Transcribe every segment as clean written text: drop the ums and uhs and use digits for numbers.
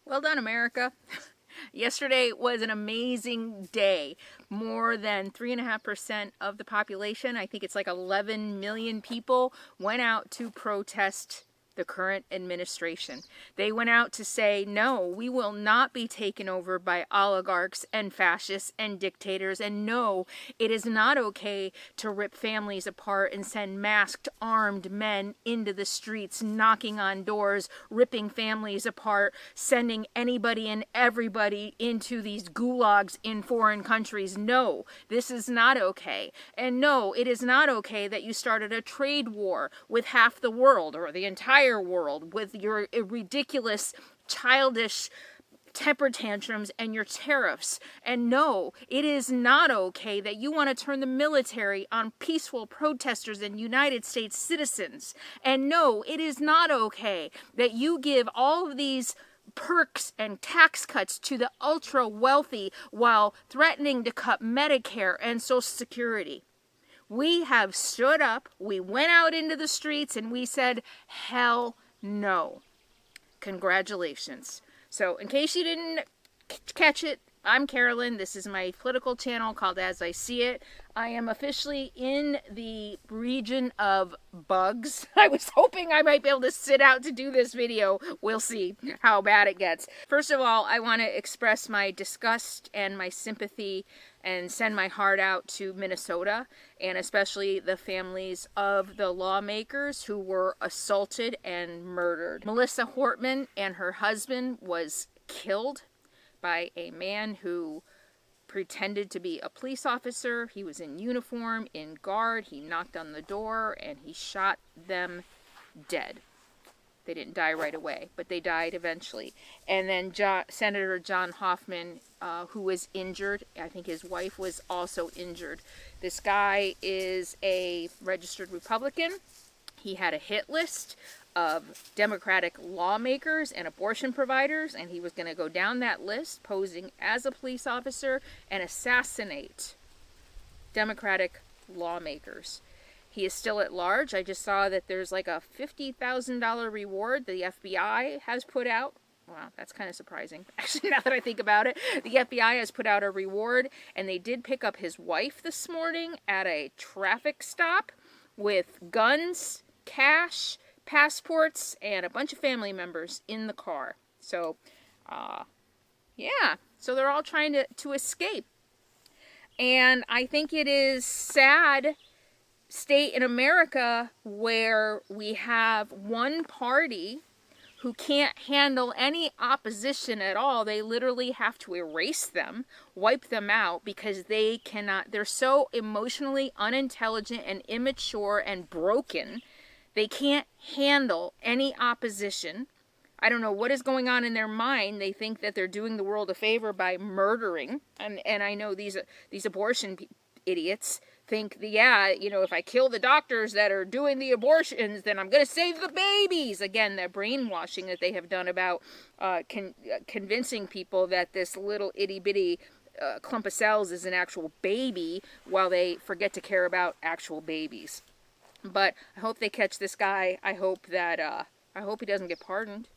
Well done, America. Yesterday was an amazing day. More than 3.5% of the population, I think it's like 11 million people, went out to protest the current administration. They went out to say, no, we will not be taken over by oligarchs and fascists and dictators. And no, it is not okay to rip families apart and send masked, armed men into the streets, knocking on doors, ripping families apart, sending anybody and everybody into these gulags in foreign countries. No, this is not okay. And no, it is not okay that you started a trade war with half the world or the entire world with your ridiculous, childish temper tantrums and your tariffs. And no, it is not okay that you want to turn the military on peaceful protesters and United States citizens. And no, it is not okay that you give all of these perks and tax cuts to the ultra wealthy while threatening to cut Medicare and Social Security. We have stood up, we went out into the streets, and we said, hell no. Congratulations. So, in case you didn't catch it, I'm Carolyn. This is my political channel called As I See It. I am officially in the region of bugs. I was hoping I might be able to sit out to do this video. We'll see how bad it gets. First of all, I want to express my disgust and my sympathy and send my heart out to Minnesota, and especially the families of the lawmakers who were assaulted and murdered. Melissa Hortman and her husband was killed by a man who pretended to be a police officer. He was in uniform, in guard. He knocked on the door and he shot them dead. They didn't die right away, but they died eventually. And then Senator John Hoffman, who was injured. I think his wife was also injured. This guy is a registered Republican. He had a hit list of Democratic lawmakers and abortion providers, and he was going to go down that list posing as a police officer and assassinate Democratic lawmakers. He is still at large. I just saw that there's like a $50,000 reward the FBI has put out. Wow, that's kind of surprising. Actually, now that I think about it, the FBI has put out a reward, and they did pick up his wife this morning at a traffic stop with guns, cash, passports, and a bunch of family members in the car. So, yeah. So they're all trying to escape. And I think it is sad state in America where we have one party who can't handle any opposition at all. They literally have to erase them, wipe them out, because they cannot, they're so emotionally unintelligent and immature and broken. They can't handle any opposition. I don't know what is going on in their mind. They think that they're doing the world a favor by murdering. And I know these abortion idiots think, yeah, you know, if I kill the doctors that are doing the abortions, then I'm going to save the babies. Again, that brainwashing that they have done about convincing people that this little itty-bitty clump of cells is an actual baby while they forget to care about actual babies. But I hope they catch this guy. I hope that, I hope he doesn't get pardoned.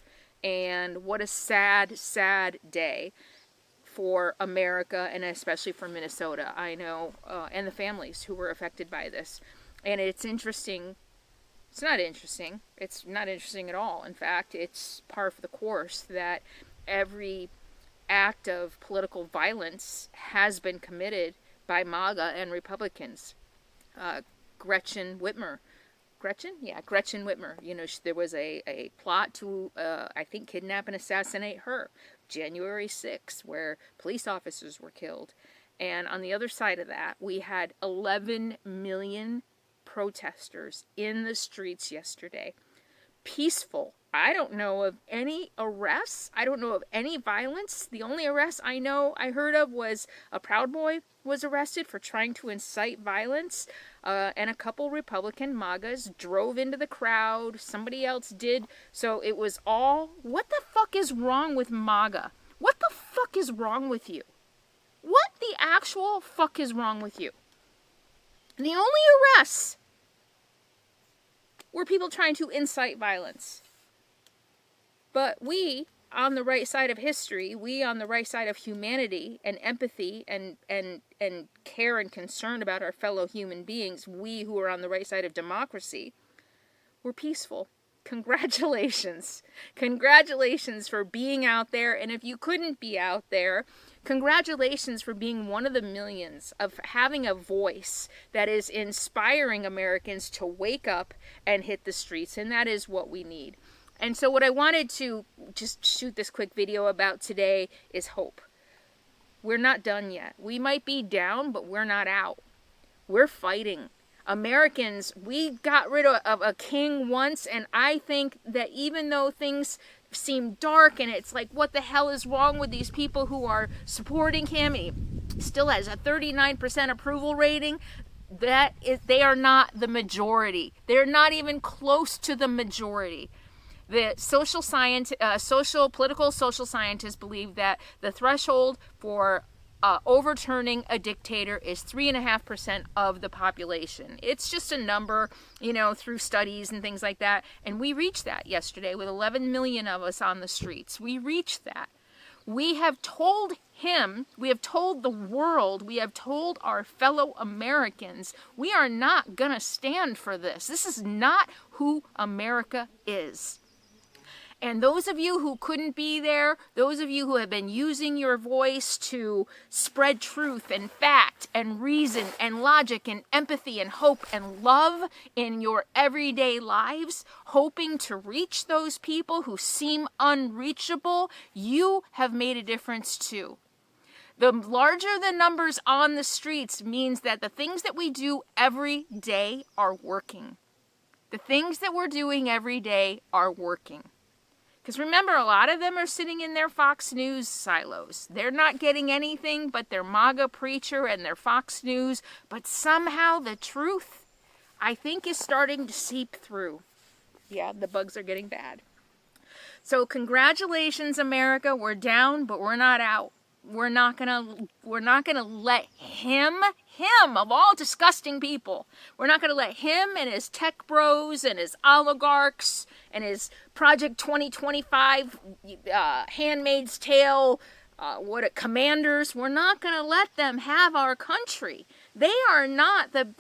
And what a sad, sad day for America, and especially for Minnesota, I know, and the families who were affected by this. And it's interesting. It's not interesting. It's not interesting at all. In fact, it's par for the course that every act of political violence has been committed by MAGA and Republicans. Gretchen Whitmer. Gretchen Whitmer. You know, there was a plot to, I think, kidnap and assassinate her. January 6th, where police officers were killed. And on the other side of that, we had 11 million protesters in the streets yesterday. Peaceful. I don't know of any arrests. I don't know of any violence. The only arrest I heard of was a Proud Boy was arrested for trying to incite violence, and a couple Republican MAGAs drove into the crowd. Somebody else did. So it was all, what the fuck is wrong with MAGA? What the fuck is wrong with you? What the actual fuck is wrong with you? And the only arrests were people trying to incite violence. But we on the right side of history, we on the right side of humanity and empathy and care and concern about our fellow human beings, we who are on the right side of democracy, we're peaceful. Congratulations. Congratulations for being out there. And if you couldn't be out there, congratulations for being one of the millions, of having a voice that is inspiring Americans to wake up and hit the streets. And that is what we need. And so what I wanted to just shoot this quick video about today is hope. We're not done yet. We might be down, but we're not out. We're fighting. Americans, we got rid of a king once, and I think that even though things seem dark and it's like, what the hell is wrong with these people who are supporting him? He still has a 39% approval rating. They are not the majority. They're not even close to the majority. The political social scientists believe that the threshold for overturning a dictator is 3.5% of the population. It's just a number, through studies and things like that. And we reached that yesterday with 11 million of us on the streets. We reached that. We have told him, we have told the world, we have told our fellow Americans, we are not going to stand for this. This is not who America is. And those of you who couldn't be there, those of you who have been using your voice to spread truth and fact and reason and logic and empathy and hope and love in your everyday lives, hoping to reach those people who seem unreachable, you have made a difference too. The larger the numbers on the streets means that the things that we do every day are working. The things that we're doing every day are working. Because remember, a lot of them are sitting in their Fox News silos. They're not getting anything but their MAGA preacher and their Fox News. But somehow the truth, I think, is starting to seep through. Yeah, the bugs are getting bad. So congratulations, America. We're down, but we're not out. We're not gonna let him of all disgusting people, we're not gonna let him and his tech bros and his oligarchs and his Project 2025 Handmaid's Tale commanders, we're not gonna let them have our country. They are not the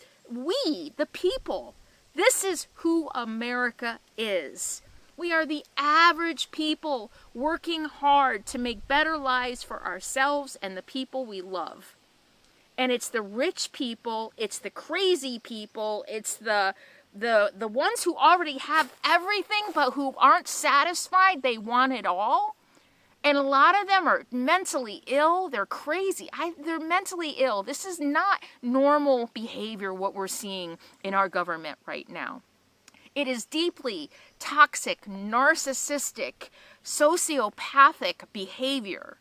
people. This is who America is. We are the average people working hard to make better lives for ourselves and the people we love. And it's the rich people, it's the crazy people, it's the ones who already have everything but who aren't satisfied. They want it all. And a lot of them are mentally ill. They're crazy. They're mentally ill. This is not normal behavior, what we're seeing in our government right now. It is deeply toxic, narcissistic, sociopathic behavior.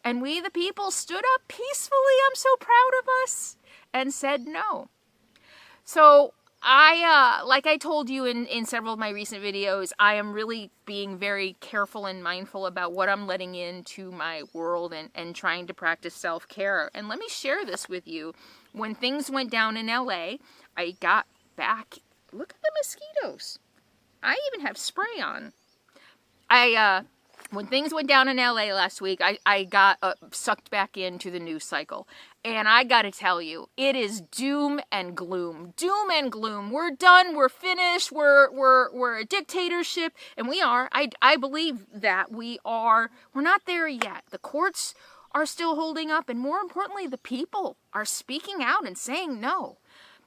And we, the people, stood up peacefully, I'm so proud of us, and said no. So like I told you in several of my recent videos, I am really being very careful and mindful about what I'm letting into my world and trying to practice self-care. And let me share this with you. When things went down in LA, I got back. Look at the mosquitoes. I even have spray on. When things went down in LA last week, I got sucked back into the news cycle. And I gotta tell you, it is doom and gloom. Doom and gloom. We're done. We're finished. We're a dictatorship. And we are. I believe that we are. We're not there yet. The courts are still holding up. And more importantly, the people are speaking out and saying no.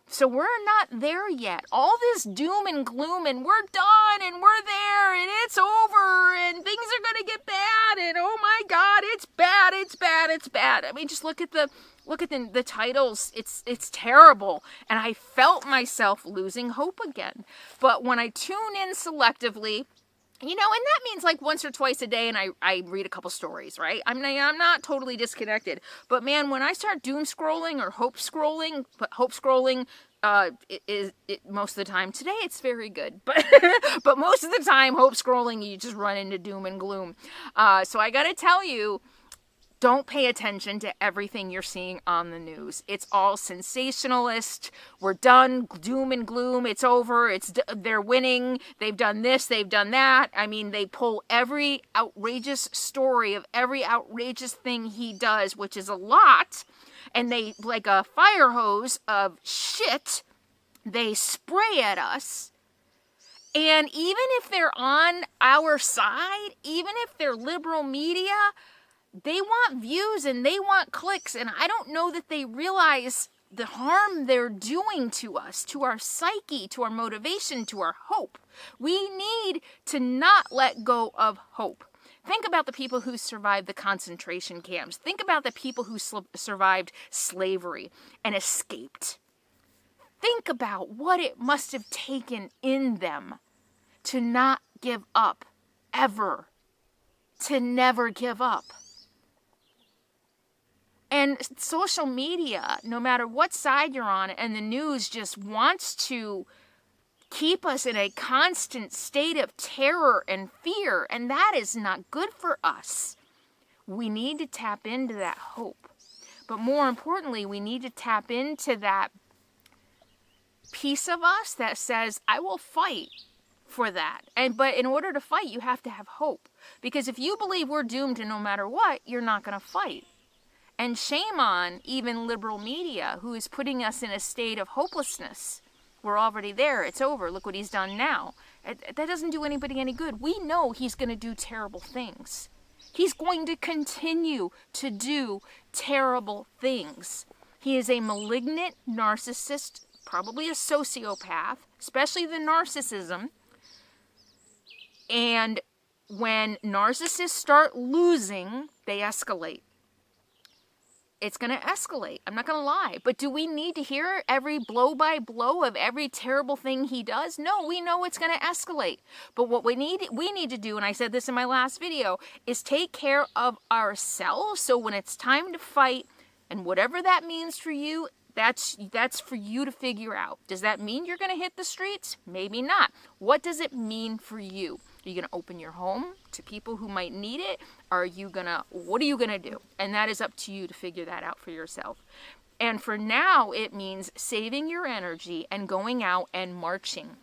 So we're not there yet. All this doom and gloom and we're done and we're there and it's over and things are going to get bad and oh my God, it's bad, it's bad, it's bad. I mean, just look at the titles. It's terrible. And I felt myself losing hope again. But when I tune in selectively, and that means like once or twice a day and I read a couple stories, right? I'm not totally disconnected. But man, when I start doom scrolling or hope scrolling, most of the time, today it's very good. But most of the time, hope scrolling, you just run into doom and gloom. So I gotta tell you, Don't pay attention to everything you're seeing on the news. It's all sensationalist. We're done. Doom and gloom. It's over. They're winning. They've done this. They've done that. I mean, they pull every outrageous story of every outrageous thing he does, which is a lot. And they, like a fire hose of shit, they spray at us. And even if they're on our side, even if they're liberal media, they want views and they want clicks, and I don't know that they realize the harm they're doing to us, to our psyche, to our motivation, to our hope. We need to not let go of hope. Think about the people who survived the concentration camps. Think about the people who survived slavery and escaped. Think about what it must have taken in them to not give up, ever. To never give up. And social media, no matter what side you're on, and the news just wants to keep us in a constant state of terror and fear, and that is not good for us. We need to tap into that hope. But more importantly, we need to tap into that piece of us that says, I will fight for that. But in order to fight, you have to have hope. Because if you believe we're doomed to no matter what, you're not going to fight. And shame on even liberal media who is putting us in a state of hopelessness. We're already there. It's over. Look what he's done now. That doesn't do anybody any good. We know he's going to do terrible things. He's going to continue to do terrible things. He is a malignant narcissist, probably a sociopath, especially the narcissism. And when narcissists start losing, they escalate. It's going to escalate. I'm not going to lie. But do we need to hear every blow by blow of every terrible thing he does? No, we know it's going to escalate. But what we need to do, and I said this in my last video, is take care of ourselves. So when it's time to fight, and whatever that means for you, that's for you to figure out. Does that mean you're going to hit the streets? Maybe not. What does it mean for you? Are you going to open your home to people who might need it? What are you going to do? And that is up to you to figure that out for yourself. And for now, it means saving your energy and going out and marching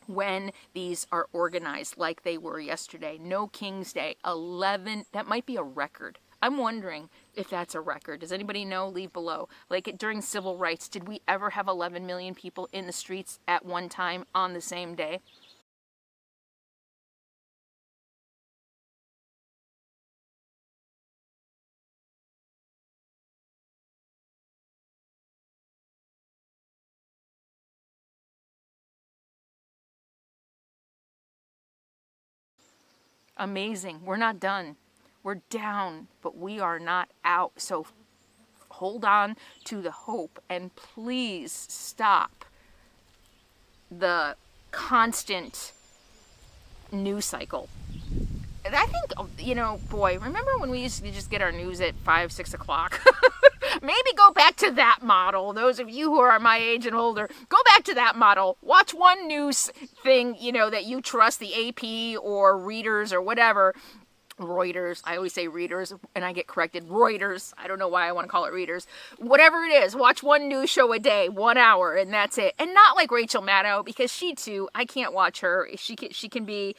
when these are organized like they were yesterday. No King's Day, 11, that might be a record. I'm wondering if that's a record. Does anybody know? Leave below. Like during civil rights, did we ever have 11 million people in the streets at one time on the same day? Amazing. We're not done. We're down, but we are not out. So hold on to the hope and please stop the constant news cycle. And I think, boy, remember when we used to just get our news at 5, 6 o'clock? Maybe go back to that model. Those of you who are my age and older, go back to that model. Watch one news thing, that you trust, the AP or Readers or whatever. Reuters. I always say Readers and I get corrected. Reuters. I don't know why I want to call it Readers. Whatever it is, watch one news show a day, 1 hour, and that's it. And not like Rachel Maddow, because she too, I can't watch her. She can be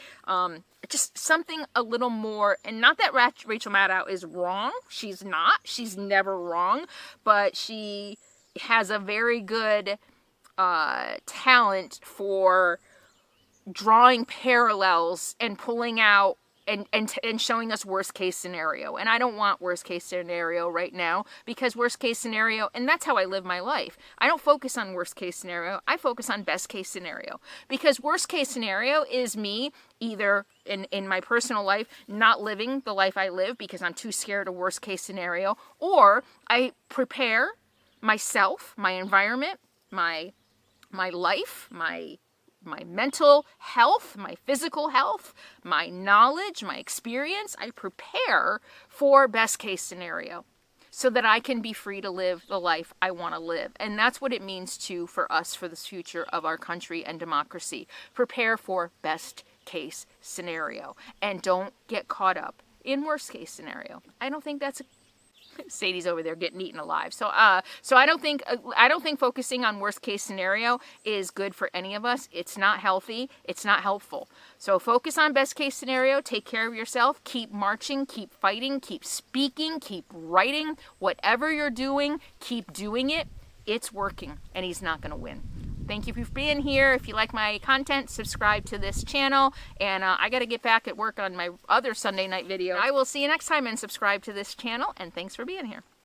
just something a little more, and not that Rachel Maddow is wrong. She's not. She's never wrong, but she has a very good talent for drawing parallels and pulling out and showing us worst case scenario. And I don't want worst case scenario right now, because worst case scenario, and that's how I live my life. I don't focus on worst case scenario. I focus on best case scenario, because worst case scenario is me either in my personal life not living the life I live because I'm too scared of worst case scenario, or I prepare myself, my environment, my life, my mental health, my physical health, my knowledge, my experience. I prepare for best case scenario so that I can be free to live the life I want to live. And that's what it means for us for the future of our country and democracy. Prepare for best case scenario and don't get caught up in worst case scenario. I don't think that's Sadie's over there getting eaten alive. So I don't think focusing on worst case scenario is good for any of us. It's not healthy. It's not helpful. So focus on best case scenario. Take care of yourself. Keep marching. Keep fighting. Keep speaking. Keep writing. Whatever you're doing, keep doing it. It's working, and he's not going to win. Thank you for being here. If you like my content, subscribe to this channel. And I got to get back at work on my other Sunday night video. I will see you next time, and subscribe to this channel. And thanks for being here.